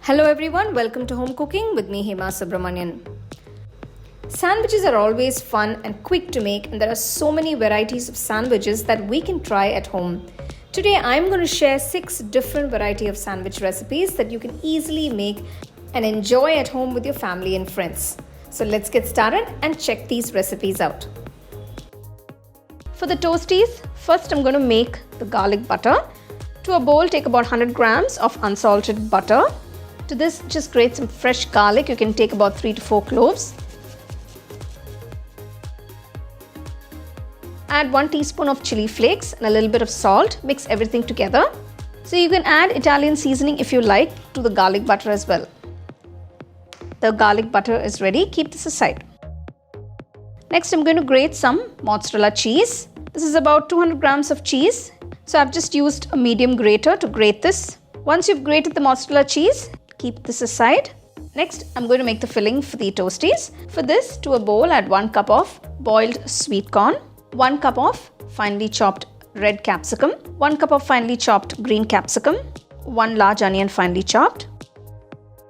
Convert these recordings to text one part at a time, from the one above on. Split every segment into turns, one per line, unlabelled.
Hello everyone, welcome to Home Cooking with me Hema Subramanian. Sandwiches are always fun and quick to make, and there are so many varieties of sandwiches that we can try at home. Today I'm going to share 6 different variety of sandwich recipes that you can easily make and enjoy at home with your family and friends. So let's get started and check these recipes out. For the toasties, first I'm going to make the garlic butter. To a bowl, take about 100 grams of unsalted butter. To this, just grate some fresh garlic. You can take about 3 to 4 cloves. Add 1 teaspoon of chilli flakes and a little bit of salt. Mix everything together. So you can add Italian seasoning if you like to the garlic butter as well. The garlic butter is ready. Keep this aside. Next, I'm going to grate some mozzarella cheese. This is about 200 grams of cheese. So I've just used a medium grater to grate this. Once you've grated the mozzarella cheese, keep this aside. Next, I'm going to make the filling for the toasties. For this, to a bowl, add 1 cup of boiled sweet corn, 1 cup of finely chopped red capsicum, 1 cup of finely chopped green capsicum, 1 large onion finely chopped,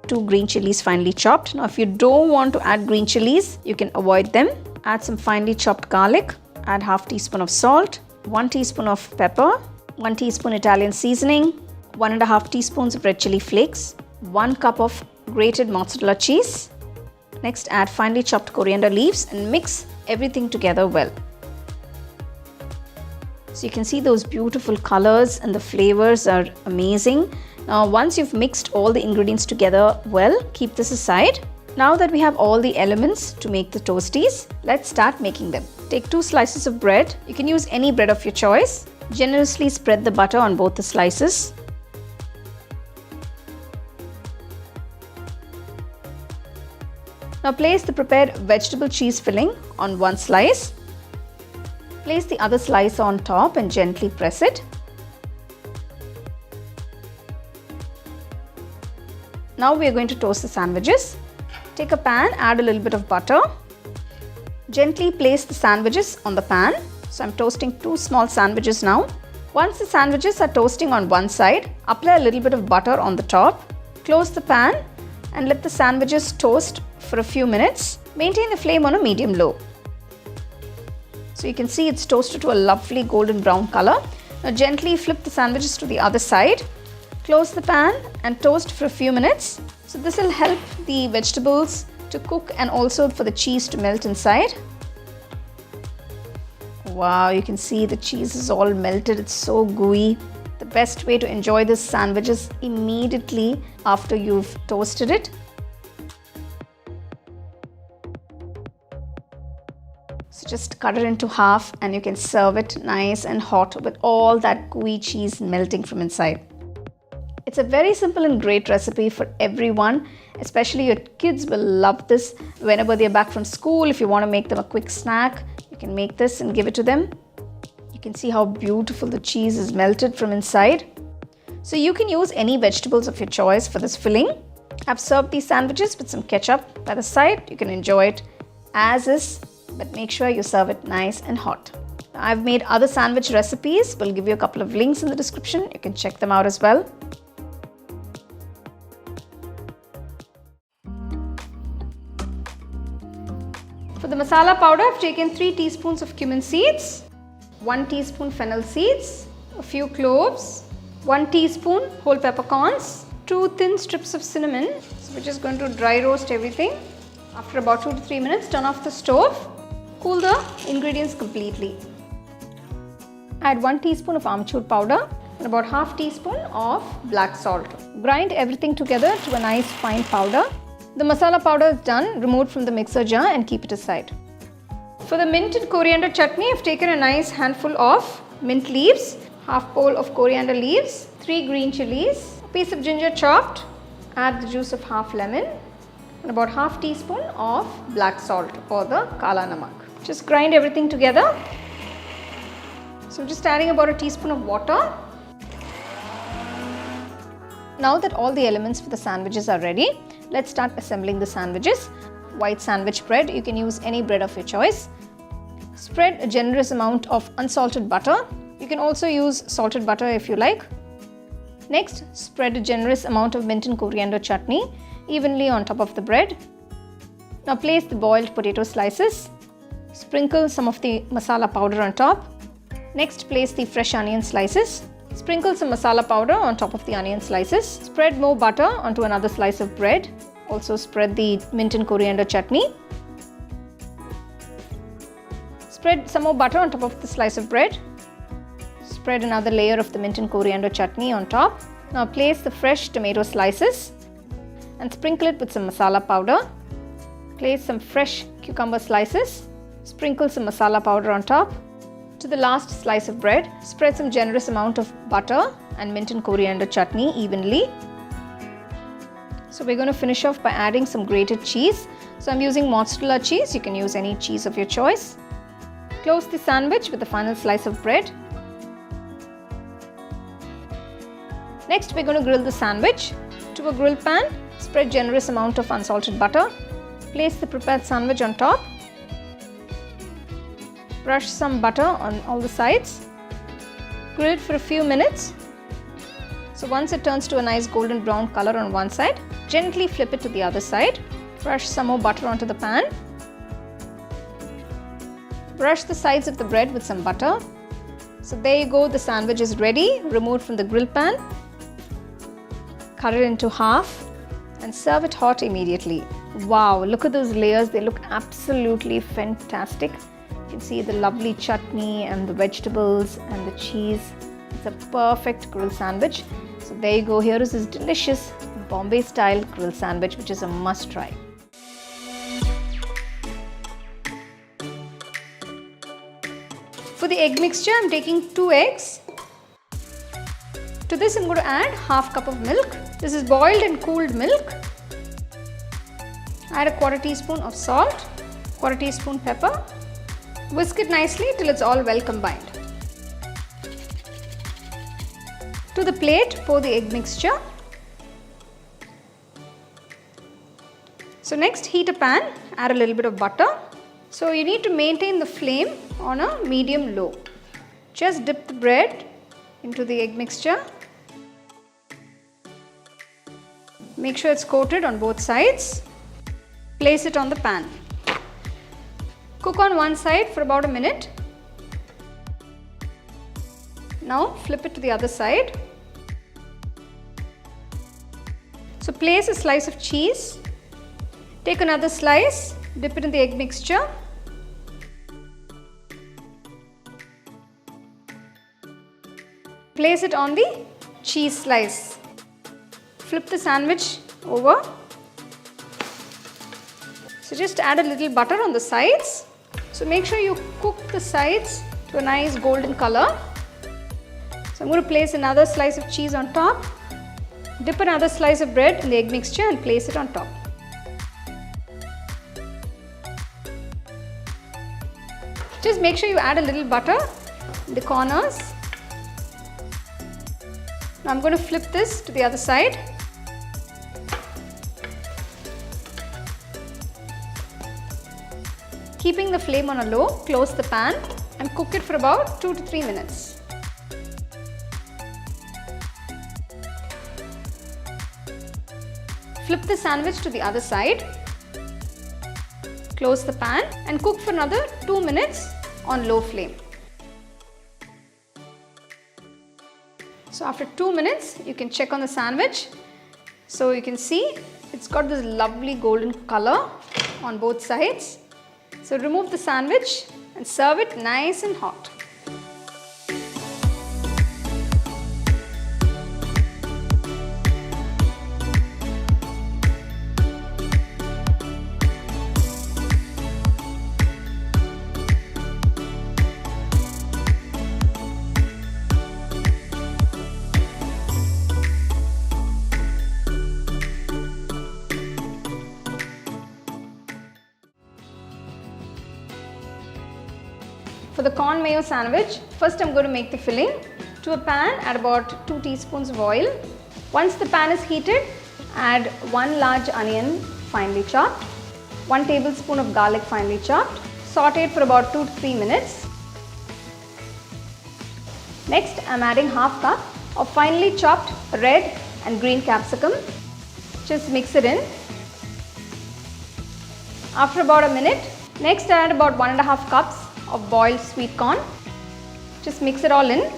2 green chilies finely chopped. Now, if you don't want to add green chilies, you can avoid them. Add some finely chopped garlic, add half teaspoon of salt, 1 teaspoon of pepper, 1 teaspoon Italian seasoning, 1.5 teaspoons of red chili flakes, 1 cup of grated mozzarella cheese. Next, add finely chopped coriander leaves and mix everything together well. So you can see those beautiful colors and the flavors are amazing. Now, once you've mixed all the ingredients together well, keep this aside. Now that we have all the elements to make the toasties, let's start making them. Take 2 slices of bread. You can use any bread of your choice. Generously spread the butter on both the slices. Now place the prepared vegetable cheese filling on one slice. Place the other slice on top and gently press it. Now we are going to toast the sandwiches. Take a pan, add a little bit of butter. Gently place the sandwiches on the pan. So I'm toasting 2 small sandwiches now. Once the sandwiches are toasting on one side, apply a little bit of butter on the top. Close the pan and let the sandwiches toast for a few minutes. Maintain the flame on a medium-low. So you can see it's toasted to a lovely golden brown color. Now gently flip the sandwiches to the other side. Close the pan and toast for a few minutes. So this will help the vegetables to cook and also for the cheese to melt inside. Wow, you can see the cheese is all melted. It's so gooey. The best way to enjoy this sandwich is immediately after you've toasted it. So just cut it into half and you can serve it nice and hot with all that gooey cheese melting from inside. It's a very simple and great recipe for everyone, especially your kids will love this. Whenever they're back from school, if you want to make them a quick snack, you can make this and give it to them. You can see how beautiful the cheese is melted from inside. So you can use any vegetables of your choice for this filling. I've served these sandwiches with some ketchup by the side. You can enjoy it as is, but make sure you serve it nice and hot. I've made other sandwich recipes. We'll give you a couple of links in the description. You can check them out as well. For the masala powder, I've taken 3 teaspoons of cumin seeds, 1 teaspoon fennel seeds, a few cloves, 1 teaspoon whole peppercorns, 2 thin strips of cinnamon. So we're just going to dry roast everything. After about 2 to 3 minutes, turn off the stove. Cool the ingredients completely. Add 1 teaspoon of amchur powder and about half teaspoon of black salt. Grind everything together to a nice fine powder. The masala powder is done. Remove it from the mixer jar and keep it aside. For the mint and coriander chutney, I've taken a nice handful of mint leaves, half bowl of coriander leaves, 3 green chilies, a piece of ginger chopped, add the juice of half lemon and about half teaspoon of black salt or the kala namak. Just grind everything together. So I'm just adding about a teaspoon of water. Now that all the elements for the sandwiches are ready, let's start assembling the sandwiches. White sandwich bread, you can use any bread of your choice. Spread a generous amount of unsalted butter. You can also use salted butter if you like. Next, spread a generous amount of mint and coriander chutney evenly on top of the bread. Now place the boiled potato slices. Sprinkle some of the masala powder on top. Next, place the fresh onion slices. Sprinkle some masala powder on top of the onion slices. Spread more butter onto another slice of bread. Also spread the mint and coriander chutney. Spread some more butter on top of the slice of bread. Spread another layer of the mint and coriander chutney on top. Now place the fresh tomato slices and sprinkle it with some masala powder. Place some fresh cucumber slices. Sprinkle some masala powder on top. To the last slice of bread, spread some generous amount of butter and mint and coriander chutney evenly. So we're going to finish off by adding some grated cheese. So I'm using mozzarella cheese. You can use any cheese of your choice. Close the sandwich with the final slice of bread. Next, we're going to grill the sandwich. To a grill pan, spread generous amount of unsalted butter. Place the prepared sandwich on top. Brush some butter on all the sides. Grill it for a few minutes. So once it turns to a nice golden brown color on one side, gently flip it to the other side. Brush some more butter onto the pan. Brush the sides of the bread with some butter. So there you go, the sandwich is ready. Remove it from the grill pan. Cut it into half and serve it hot immediately. Wow, look at those layers. They look absolutely fantastic. You can see the lovely chutney and the vegetables and the cheese. It's a perfect grilled sandwich. So there you go. Here is this delicious Bombay style grilled sandwich, which is a must try. For the egg mixture, I'm taking 2 eggs. To this, I'm going to add half cup of milk. This is boiled and cooled milk. Add a 1/4 teaspoon of salt, 1/4 teaspoon pepper. Whisk it nicely till it's all well combined. To the plate, pour the egg mixture. So next, heat a pan, add a little bit of butter. So you need to maintain the flame on a medium-low. Just dip the bread into the egg mixture. Make sure it's coated on both sides. Place it on the pan. Cook on one side for about a minute. Now flip it to the other side. So place a slice of cheese. Take another slice, dip it in the egg mixture. Place it on the cheese slice. Flip the sandwich over. So just add a little butter on the sides. So make sure you cook the sides to a nice golden color. So I'm going to place another slice of cheese on top. Dip another slice of bread in the egg mixture and place it on top. Just make sure you add a little butter in the corners. Now I'm going to flip this to the other side. Keeping the flame on a low, close the pan and cook it for about 2 to 3 minutes. Flip the sandwich to the other side. Close the pan and cook for another 2 minutes on low flame. So after 2 minutes, you can check on the sandwich. So you can see it's got this lovely golden color on both sides. So remove the sandwich and serve it nice and hot. For the corn mayo sandwich, first I'm going to make the filling. To a pan, add about 2 teaspoons of oil. Once the pan is heated, add 1 large onion finely chopped, 1 tablespoon of garlic finely chopped. Saute it for about 2 to 3 minutes. Next, I'm adding half cup of finely chopped red and green capsicum. Just mix it in. After about a minute, next add about 1.5 cups of boiled sweet corn. Just mix it all in.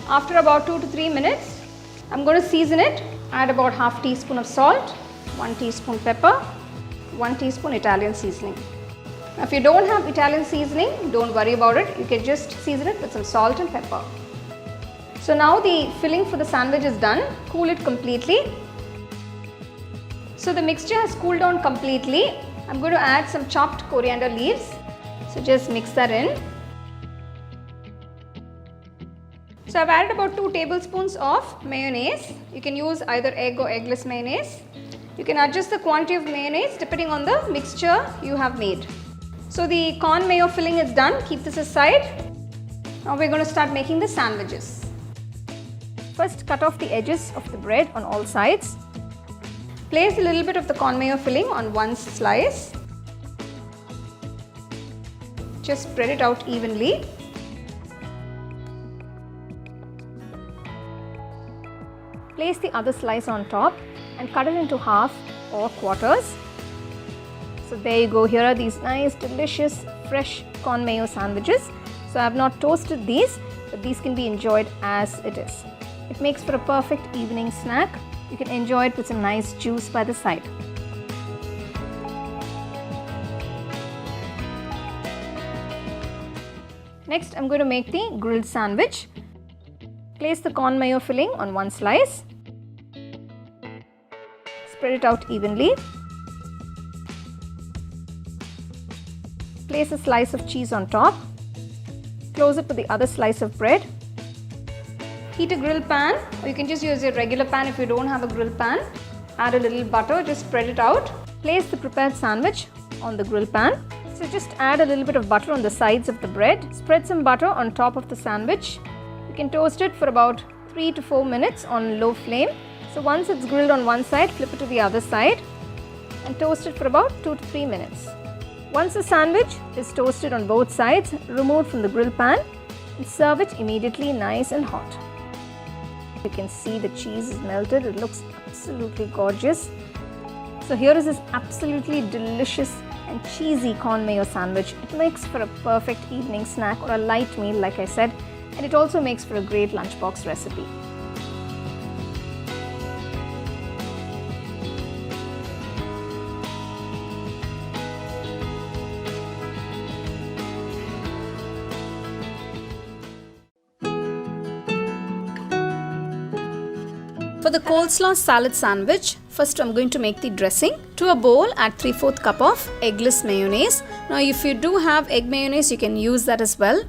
After about 2 to 3 minutes, I'm going to season it. Add about half teaspoon of salt, 1 teaspoon pepper, 1 teaspoon Italian seasoning. Now, if you don't have Italian seasoning, don't worry about it. You can just season it with some salt and pepper. So now the filling for the sandwich is done. Cool it completely. So the mixture has cooled down completely. I'm going to add some chopped coriander leaves. So just mix that in. So I've added about 2 tablespoons of mayonnaise. You can use either egg or eggless mayonnaise. You can adjust the quantity of mayonnaise depending on the mixture you have made. So the corn mayo filling is done. Keep this aside. Now we're going to start making the sandwiches. First, cut off the edges of the bread on all sides. Place a little bit of the corn mayo filling on one slice. Just spread it out evenly. Place the other slice on top and cut it into half or quarters. So there you go. Here are these nice, delicious, fresh corn mayo sandwiches. So I have not toasted these, but these can be enjoyed as it is. It makes for a perfect evening snack. You can enjoy it with some nice juice by the side. Next, I'm going to make the grilled sandwich. Place the corn mayo filling on one slice. Spread it out evenly. Place a slice of cheese on top. Close it with the other slice of bread. Heat a grill pan, or you can just use a regular pan if you don't have a grill pan. Add a little butter, just spread it out. Place the prepared sandwich on the grill pan. So just add a little bit of butter on the sides of the bread. Spread some butter on top of the sandwich. You can toast it for about 3 to 4 minutes on low flame. So once it's grilled on one side, flip it to the other side and toast it for about 2 to 3 minutes. Once the sandwich is toasted on both sides, remove from the grill pan and serve it immediately nice and hot. You can see the cheese is melted. It looks absolutely gorgeous. So here is this absolutely delicious and cheesy corn mayo sandwich. It makes for a perfect evening snack or a light meal, like I said, and it also makes for a great lunchbox recipe. For the coleslaw salad sandwich, first I'm going to make the dressing. To a bowl, add 3/4 cup of eggless mayonnaise. Now if you do have egg mayonnaise, you can use that as well.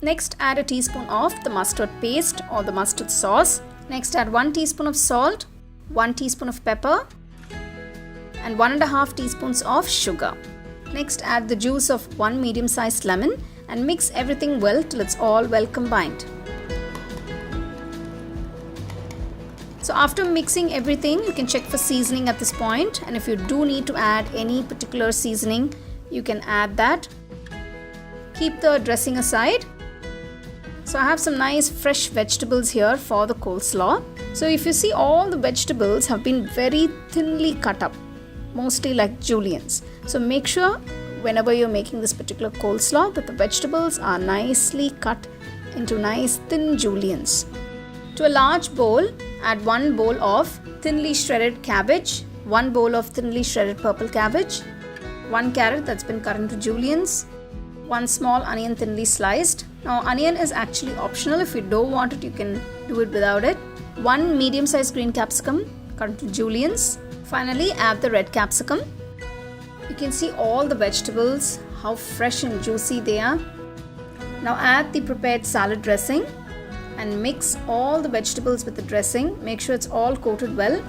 Next, add a teaspoon of the mustard paste or the mustard sauce. Next, add 1 teaspoon of salt, 1 teaspoon of pepper and 1.5 teaspoons of sugar. Next, add the juice of 1 medium-sized lemon and mix everything well till it's all well combined. So after mixing everything, you can check for seasoning at this point, and if you do need to add any particular seasoning, you can add that. Keep the dressing aside. So I have some nice fresh vegetables here for the coleslaw. So if you see, all the vegetables have been very thinly cut up, mostly like juliennes. So make sure whenever you're making this particular coleslaw that the vegetables are nicely cut into nice thin juliennes. To a large bowl, add 1 bowl of thinly shredded cabbage, 1 bowl of thinly shredded purple cabbage, 1 carrot that's been cut into juliennes, 1 small onion thinly sliced. Now onion is actually optional. If you don't want it, you can do it without it. 1 medium-sized green capsicum cut into juliennes. Finally, add the red capsicum. You can see all the vegetables, how fresh and juicy they are. Now add the prepared salad dressing and mix all the vegetables with the dressing. Make sure it's all coated well.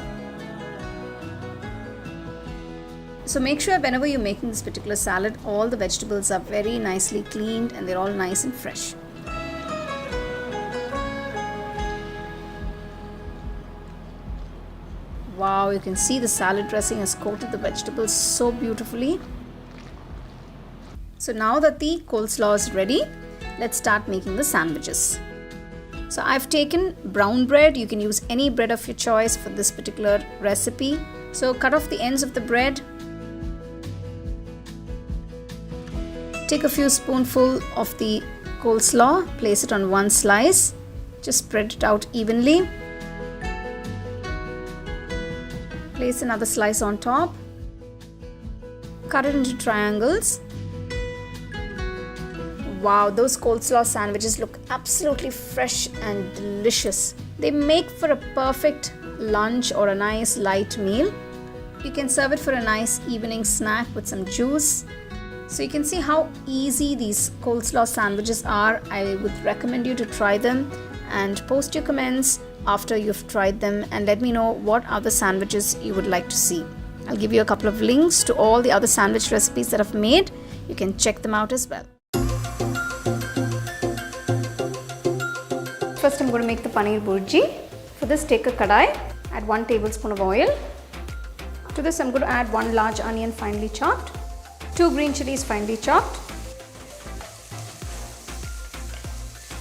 So make sure whenever you're making this particular salad, all the vegetables are very nicely cleaned and they're all nice and fresh. Wow, you can see the salad dressing has coated the vegetables so beautifully. So now that the coleslaw is ready, let's start making the sandwiches. So I've taken brown bread. You can use any bread of your choice for this particular recipe. So cut off the ends of the bread. Take a few spoonfuls of the coleslaw, place it on one slice. Just spread it out evenly. Place another slice on top. Cut it into triangles. Wow, those coleslaw sandwiches look absolutely fresh and delicious. They make for a perfect lunch or a nice light meal. You can serve it for a nice evening snack with some juice. So you can see how easy these coleslaw sandwiches are. I would recommend you to try them and post your comments after you've tried them and let me know what other sandwiches you would like to see. I'll give you a couple of links to all the other sandwich recipes that I've made. You can check them out as well. First, I'm going to make the paneer bhurji. For this, take a kadai, add 1 tablespoon of oil. To this, I'm going to add 1 large onion finely chopped, 2 green chilies finely chopped.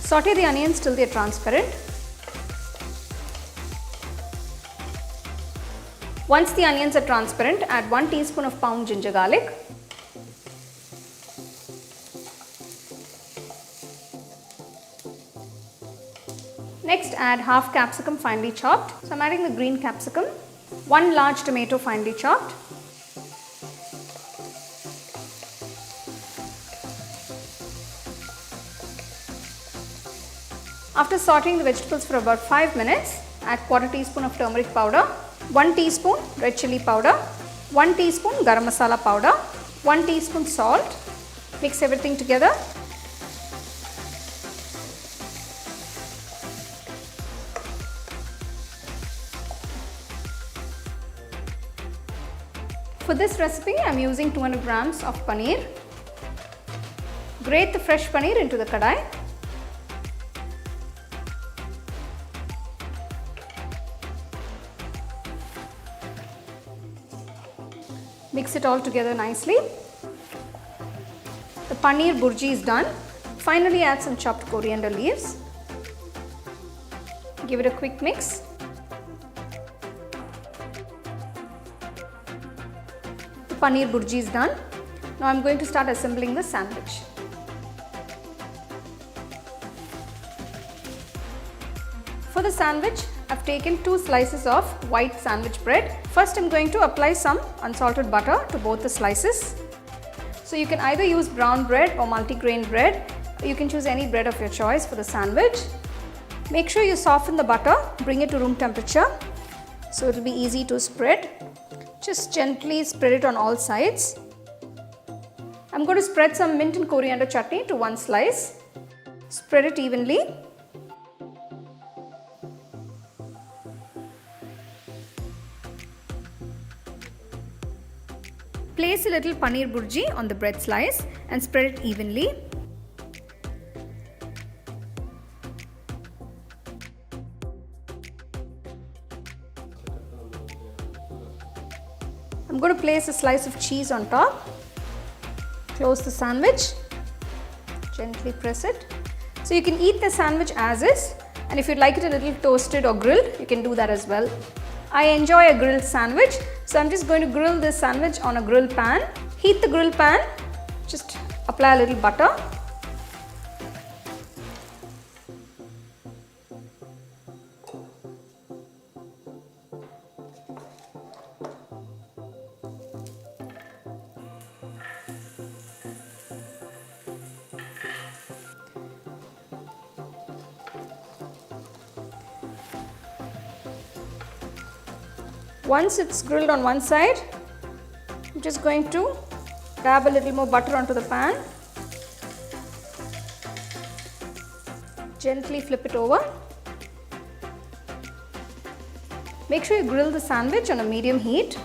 Saute the onions till they are transparent. Once the onions are transparent, add 1 teaspoon of pound ginger garlic. Next, add half capsicum finely chopped. So I'm adding the green capsicum, 1 large tomato finely chopped. After sauteing the vegetables for about 5 minutes, add ¼ teaspoon of turmeric powder, 1 teaspoon red chilli powder, 1 teaspoon garam masala powder, 1 teaspoon salt. Mix everything together. For this recipe, I am using 200 grams of paneer. Grate the fresh paneer into the kadai. Mix it all together nicely. The paneer bhurji is done. Finally, add some chopped coriander leaves. Give it a quick mix. The paneer bhurji is done. Now I'm going to start assembling the sandwich. For the sandwich, I've taken 2 slices of white sandwich bread. First, I'm going to apply some unsalted butter to both the slices. So you can either use brown bread or multigrain bread. You can choose any bread of your choice for the sandwich. Make sure you soften the butter, bring it to room temperature so it will be easy to spread. Just gently spread it on all sides. I'm going to spread some mint and coriander chutney to 1 slice. Spread it evenly. Place a little paneer bhurji on the bread slice and spread it evenly. I'm going to place a slice of cheese on top. Close the sandwich. Gently press it. So you can eat the sandwich as is, and if you'd like it a little toasted or grilled, you can do that as well. I enjoy a grilled sandwich, so I'm just going to grill this sandwich on a grill pan. Heat the grill pan, just apply a little butter. Once it's grilled on one side, I'm just going to dab a little more butter onto the pan. Gently flip it over. Make sure you grill the sandwich on a medium heat.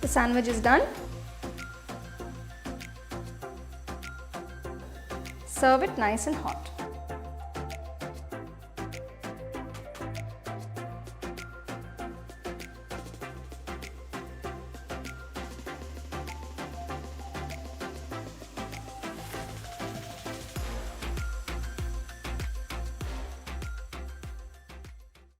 The sandwich is done. Serve it nice and hot.